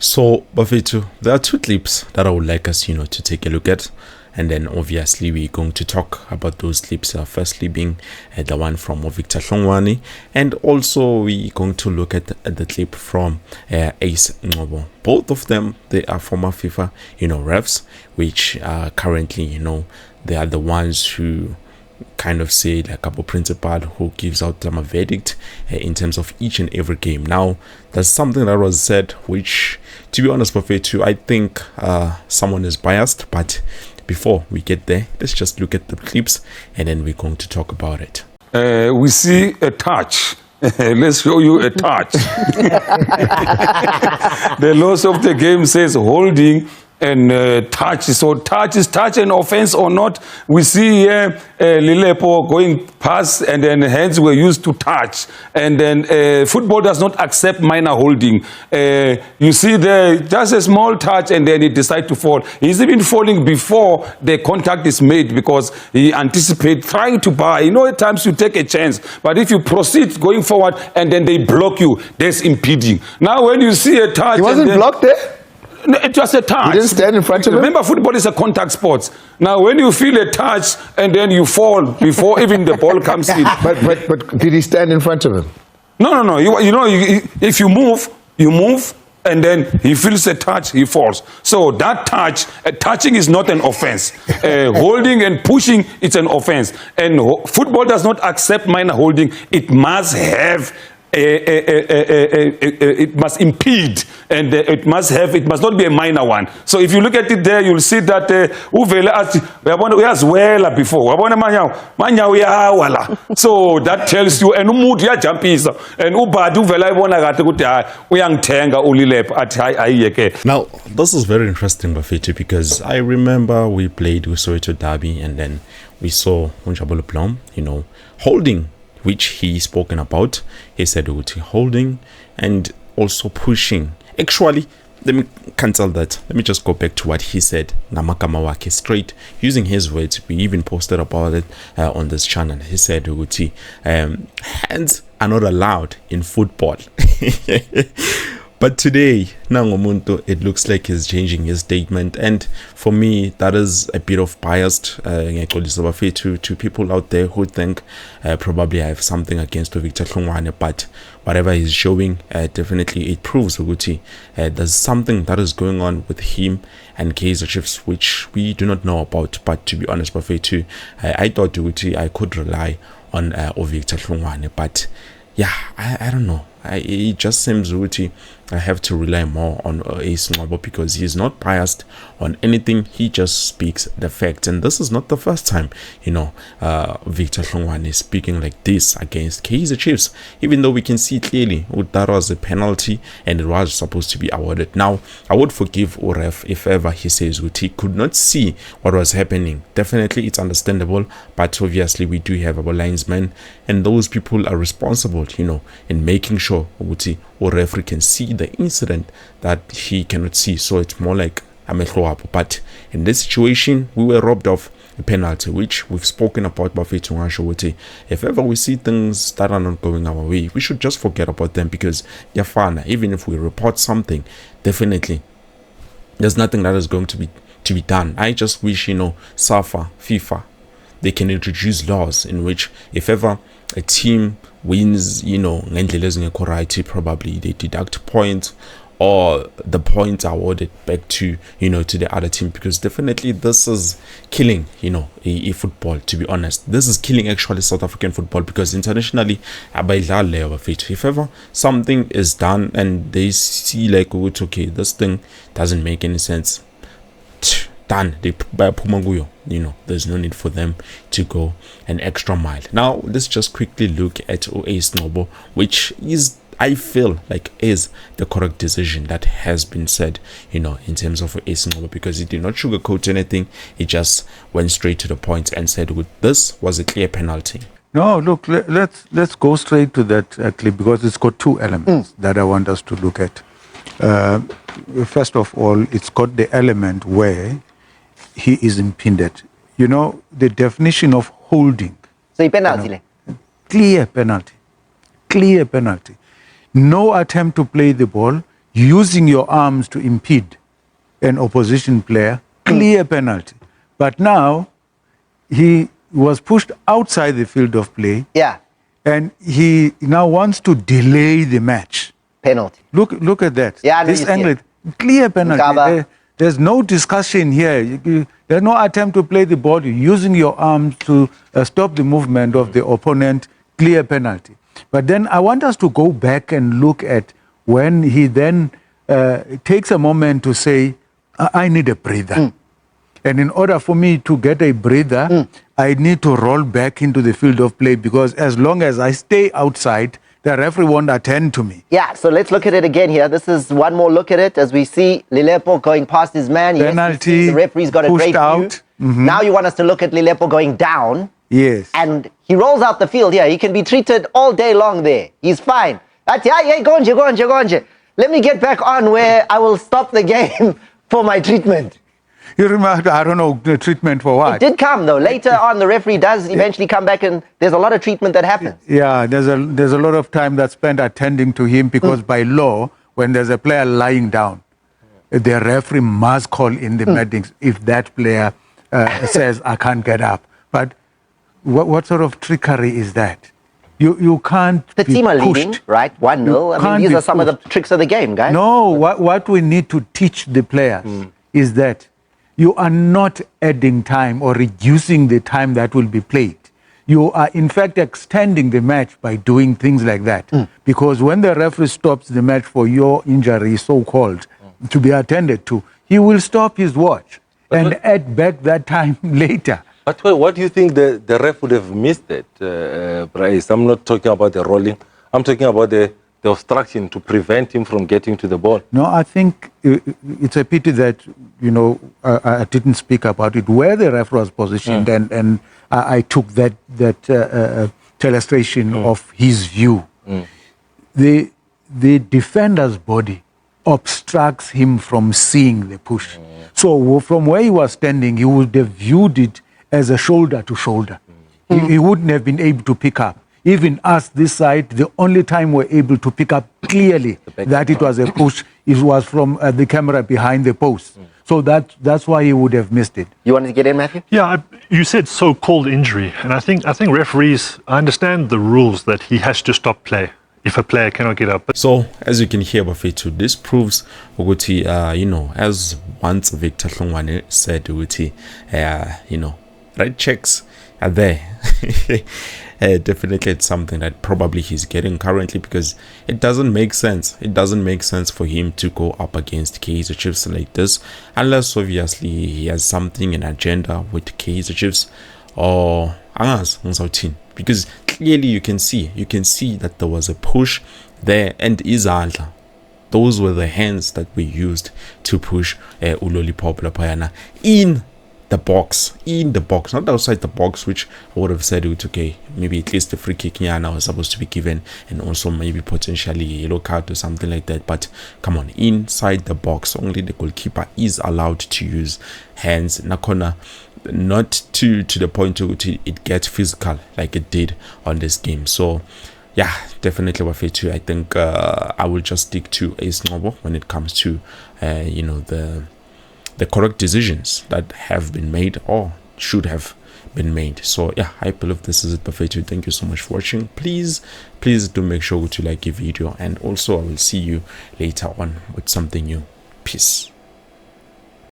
So, Bafetu, there are two clips that I would like us, to take a look at. And then obviously we're going to talk about those clips. Firstly being the one from Victor Hlungwani. And also we're going to look at the clip from Ace Ngcobo. Both of them, they are former FIFA, refs, which currently, they are the ones who kind of say like a principal who gives out them a verdict in terms of each and every game. Now, there's something that was said, which, to be honest, Bafetu, I think someone is biased, but before we get there, let's just look at the clips and then we're going to talk about it. We see a touch. Let's show you a touch. The laws of the game says holding and touch. So touch, is touch an offense or not? We see here Lilepo going past and then hands were used to touch. And then football does not accept minor holding. You see there just a small touch and then he decides to fall. He's even falling before the contact is made because he anticipates trying to buy. At times you take a chance. But if you proceed going forward and then they block you, that's impeding. Now when you see a touch... He wasn't blocked there? No, it was a touch. You didn't stand in front of him? Remember, football is a contact sport. Now, when you feel a touch and then you fall before even the ball comes in. But did he stand in front of him? No. If you move, and then he feels a touch, he falls. So that touch, touching is not an offense. Holding and pushing, it's an offense. And football does not accept minor holding. It must have... it must impede, and it must not be a minor one. So if you look at it there, you'll see that before. So that tells you, and now this is very interesting, Bafetu, because I remember we played with Soweto Derby, and then we saw Ngcobo Plum, holding, which he spoken about. He said holding and also pushing. Actually, let me cancel that. Let me just go back to what he said. Namakama wake straight, using his words. We even posted about it on this channel. He said hands are not allowed in football. But today, Nangomuntu, it looks like he's changing his statement, and for me, that is a bit of biased to people out there who think probably I have something against Victor Hlungwani, but whatever he's showing, definitely it proves there's something that is going on with him and Kaizer Chiefs, which we do not know about. But to be honest, Bafetu, I thought I could rely on Victor Hlungwani, but yeah, I don't know. It just seems I have to rely more on Ace Ngcobo because he's not biased on anything. He just speaks the facts, and this is not the first time Victor Hlungwani is speaking like this against Kaizer Chiefs, even though we can see clearly that was a penalty and it was supposed to be awarded. Now, I would forgive Uref if ever he says he could not see what was happening. Definitely it's understandable, but obviously we do have our linesmen, and those people are responsible in making sure or referee can see the incident that he cannot see. So it's more like a but in this situation we were robbed of a penalty, which we've spoken about. If ever we see things that are not going our way, we should just forget about them, because even if we report something, definitely there's nothing that is going to be done. I just wish SAFA, FIFA, they can introduce laws in which if ever a team wins, probably they deduct points, or the points are awarded back to to the other team, because definitely this is killing a football. To be honest, this is killing actually South African football, because internationally if ever something is done and they see like okay, this thing doesn't make any sense, done, they there's no need for them to go an extra mile. Now let's just quickly look at Ace Ngcobo, which is, I feel like, is the correct decision that has been said in terms of Ace Ngcobo, because he did not sugarcoat anything. He just went straight to the point and said this was a clear penalty. No, look, let's go straight to that clip, because it's got two elements that I want us to look at. First of all, it's got the element where he is impeded. The definition of holding. So penalty. Clear penalty. No attempt to play the ball. using your arms to impede an opposition player, clear penalty. But now he was pushed outside the field of play. Yeah. And he now wants to delay the match. Penalty. Look at that. Yeah, I know this you see angle, it. clear penalty. Ngcobo. There's no discussion here. There's no attempt to play the ball. You're using your arms to stop the movement of the opponent. Clear penalty. But then I want us to go back and look at when he then takes a moment to say, I need a breather. And in order for me to get a breather, I need to roll back into the field of play, because as long as I stay outside, the referee won't attend to me. Yeah, so let's look at it again here. This is one more look at it as we see Lilepo going past his man. Penalty, the referee's got a pushed great out. view. Now you want us to look at Lilepo going down. Yes. And he rolls out the field here. He can be treated all day long there. He's fine. But yeah, go on. Let me get back on where I will stop the game for my treatment. You remember, I don't know, the treatment for what? It did come though. Later on, the referee does eventually come back, and there's a lot of treatment that happens. Yeah, there's a lot of time that's spent attending to him, because by law, when there's a player lying down, the referee must call in the medics if that player says, I can't get up. But what sort of trickery is that? You can't The be team are pushed. leading, right? 1-0. I mean, these are some of the tricks of the game, guys. No, what we need to teach the players is that you are not adding time or reducing the time that will be played. You are, in fact, extending the match by doing things like that. Because when the referee stops the match for your injury, so-called, to be attended to, he will stop his watch and add back that time later. But what do you think the ref would have missed it, Bryce? I'm not talking about the rolling. I'm talking about the obstruction to prevent him from getting to the ball. No, I think it's a pity that, I didn't speak about it, where the referee was positioned, and I took that illustration of his view. The defender's body obstructs him from seeing the push. So from where he was standing, he would have viewed it as a shoulder to shoulder. He wouldn't have been able to pick up. Even us, this side, the only time we're able to pick up clearly that it was a push, it was from the camera behind the post. So that's why he would have missed it. You wanted to get in, Matthew? Yeah, you said so-called injury, and I think referees, I understand the rules that he has to stop play if a player cannot get up. So as you can hear, Bafetu, this proves ukuthi as once Victor Hlungwani said ukuthi red checks are there. Definitely it's something that probably he's getting currently, because it doesn't make sense. It doesn't make sense for him to go up against Kaizer Chiefs like this, unless obviously he has something, an agenda with Kaizer Chiefs, or because clearly you can see that there was a push there, and izandla, those were the hands that were used to push Ulolipo Lapayana in the box, not outside the box, which I would have said, okay, maybe at least the free kick Nyana was supposed to be given, and also maybe potentially a yellow card or something like that. But come on, inside the box, only the goalkeeper is allowed to use hands. Nakona, not to the point to it gets physical like it did on this game. So yeah, definitely Wafetu, I think I will just stick to Ngcobo when it comes to the correct decisions that have been made or should have been made. So yeah, I believe this is it, Bafetu. Thank you so much for watching. Please do make sure to like the video, and also I will see you later on with something new. Peace.